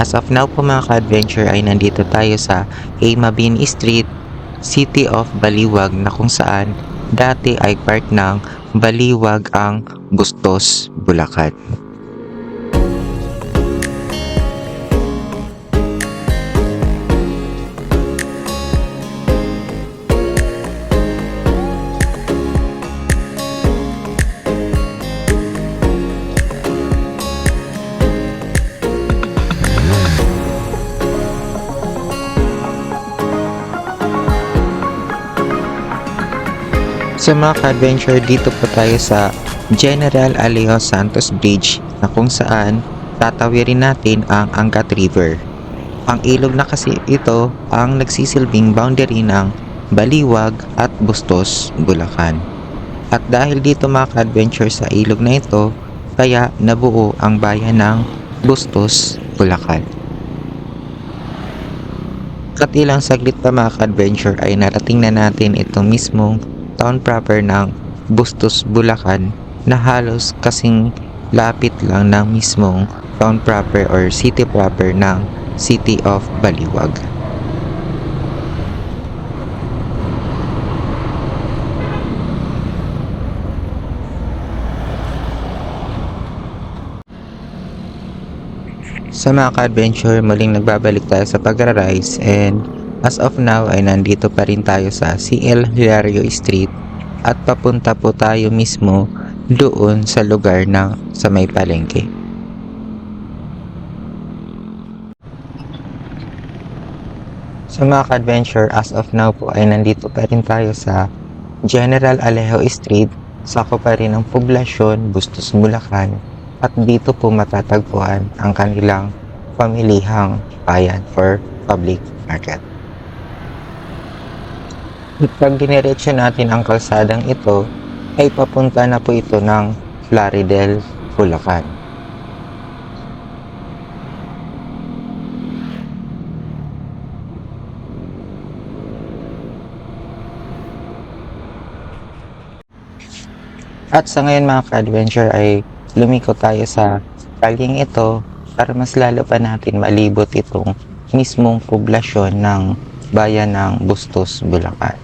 As of now po mga ka-adventure ay nandito tayo sa Mabini Street, City of Baliwag na kung saan dati ay part ng Baliwag ang Bustos, Bulacan. Sa mga ka-adventure, dito po tayo sa General Alejo Santos Bridge na kung saan tatawirin natin ang Angat River. Ang ilog na kasi ito ang nagsisilbing boundary ng Baliwag at Bustos, Bulacan. At dahil dito mga ka-adventure sa ilog na ito, kaya nabuo ang bayan ng Bustos, Bulacan. At ilang saglit pa mga ka-adventure ay narating na natin itong mismong town proper ng Bustos, Bulacan na halos kasing lapit lang ng mismong town proper or city proper ng City of Baliwag. Sa mga ka-adventure, muling nagbabalik tayo sa pagra-rise and as of now ay nandito pa rin tayo sa CL Hilario Street at papunta po tayo mismo doon sa lugar ng sa may palengke. Sa mga ka-adventure, as of now po ay nandito pa rin tayo sa General Alejo Street, sako pa rin ng poblasyon, Bustos, Bulacan, at dito po matatagpuan ang kanilang pamilihang bayan for public market. Pag diniretso natin ang kalsadang ito, ay papunta na po ito ng Plaridel, Bulacan. At sa ngayon mga ka-adventure ay lumiko tayo sa kalyeng ito para mas lalo pa natin malibot itong mismong poblasyon ng bayan ng Bustos, Bulacan.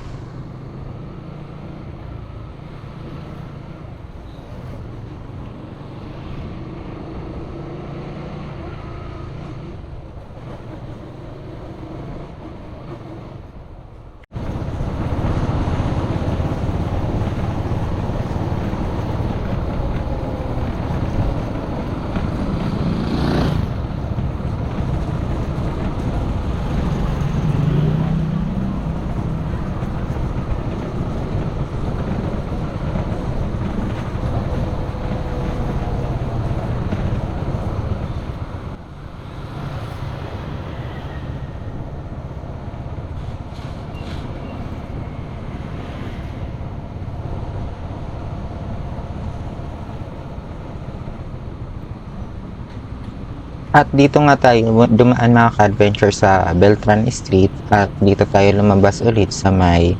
At dito nga tayo dumaan mga ka-adventure sa Beltran Street at dito tayo lumabas ulit sa may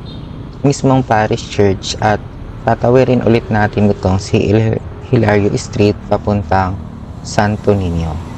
mismong Parish Church at tatawirin ulit natin itong si Hilario Street papuntang Santo Niño.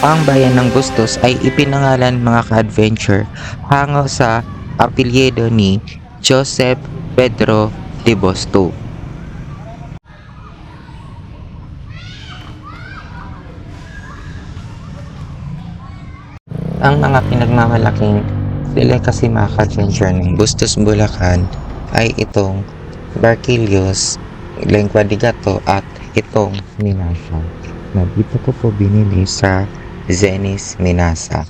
Ang bayan ng Bustos ay ipinangalan mga ka-adventure hango sa apelyido ni Joseph Pedro de Busto. Ang mga pinagmamalaking delicacy mga ka-adventure ng Bustos, Bulacan ay itong Barquillos, Lengua de Gato at itong Minasa na dito ko po binili sa Zenis Minasa.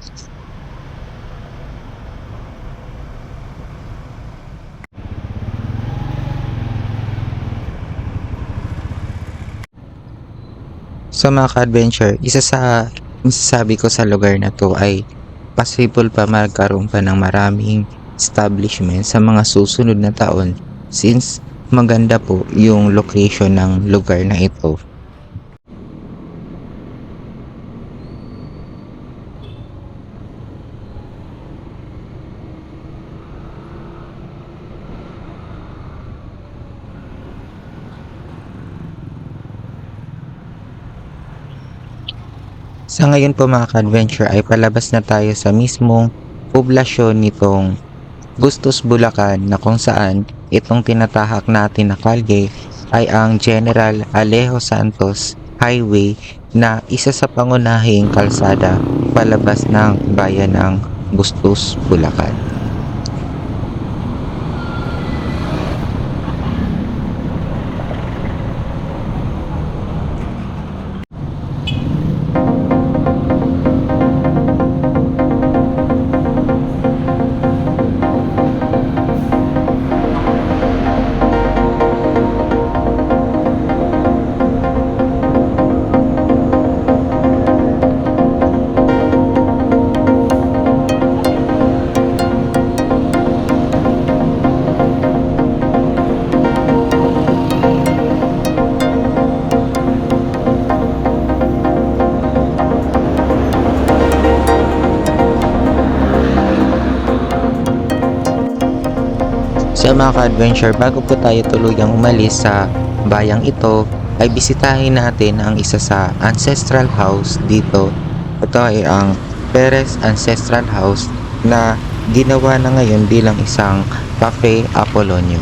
So mga ka-adventure, isa sa masasabi ko sa lugar na to ay possible pa magkaroon pa ng maraming establishment sa mga susunod na taon since maganda po yung location ng lugar na ito. Sa ngayon po mga ka-adventure ay palabas na tayo sa mismong poblasyon nitong Bustos, Bulacan na kung saan itong tinatahak natin na kalye ay ang General Alejo Santos Highway na isa sa pangunahing kalsada palabas ng bayan ng Bustos, Bulacan. So mga ka-adventure, bago po tayo tuluyang umalis sa bayang ito, ay bisitahin natin ang isa sa ancestral house dito. Ito ay ang Perez Ancestral House na ginawa na ngayon bilang isang Cafe Apolonio.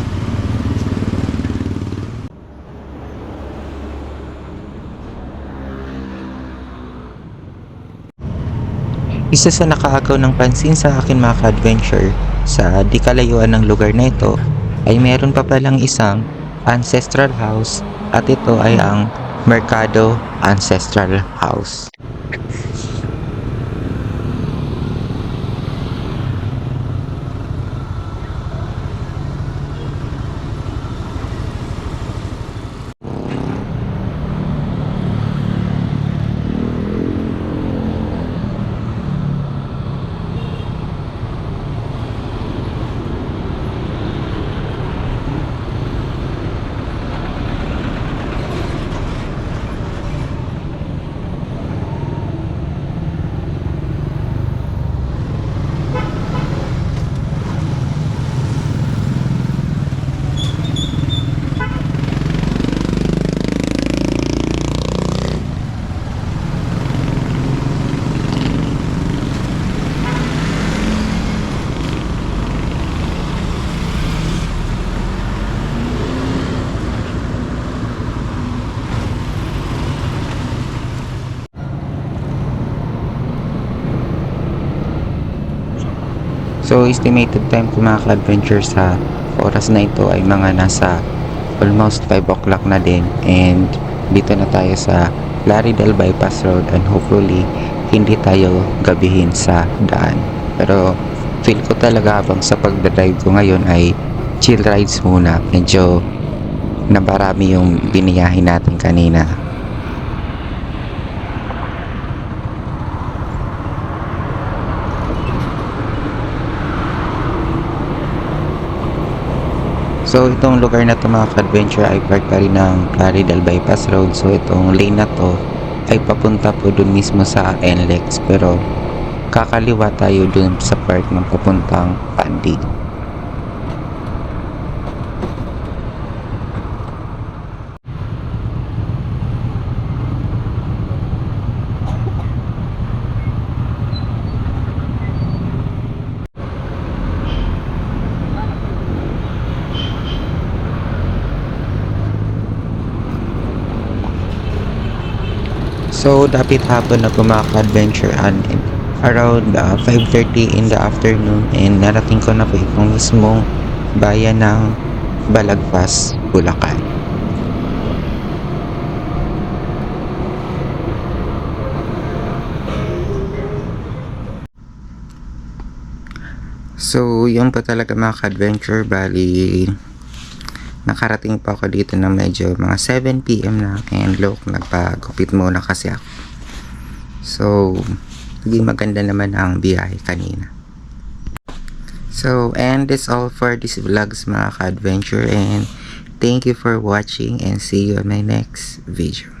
Isa sa nakaagaw ng pansin sa akin mga ka-adventure sa di kalayuan ng lugar na ito ay meron pa palang isang ancestral house at ito ay ang Mercado Ancestral House. So estimated time ko mga ka-adventure sa oras na ito ay mga nasa almost 5 o'clock na din, and dito na tayo sa Plaridel Bypass Road and hopefully hindi tayo gabihin sa daan. Pero feel ko talaga habang sa pagdadrive ko ngayon ay chill rides muna. Medyo nabarami yung biniyahin natin kanina. So itong lugar na to mga ka-adventure ay part pa rin ng Plaridel Bypass Road. So itong lane na to ay papunta po dun mismo sa NLEX, pero kakaliwa tayo dun sa part ng papuntang Pandi. So, dapit hapon na po mga ka-adventure, and around 5:30 in the afternoon, and narating ko na po itong mismong bayan ng Balagtas, Bulacan. So, yun po talaga mga ka-adventure. Bali, nakarating pa ako dito ng medyo mga 7 PM na, and look, nagpagupit muna kasi ako. So, naging maganda naman ang biyahe kanina. So, and that's all for this vlogs mga ka-adventure, and thank you for watching, and see you on my next video.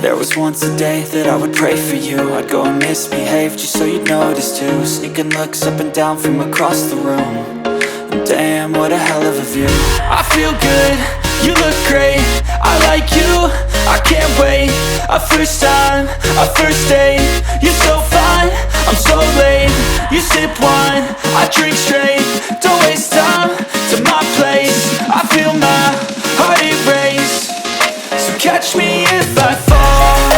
There was once a day that I would pray for you. I'd go and misbehave just so you'd notice too. Sneaking looks up and down from across the room. Damn, what a hell of a view. I feel good, you look great, I like you, I can't wait. A first time, a first date, you're so fine, I'm so late. You sip wine, I drink straight, don't waste time to my place. I feel my heart erase, so catch me if I fall.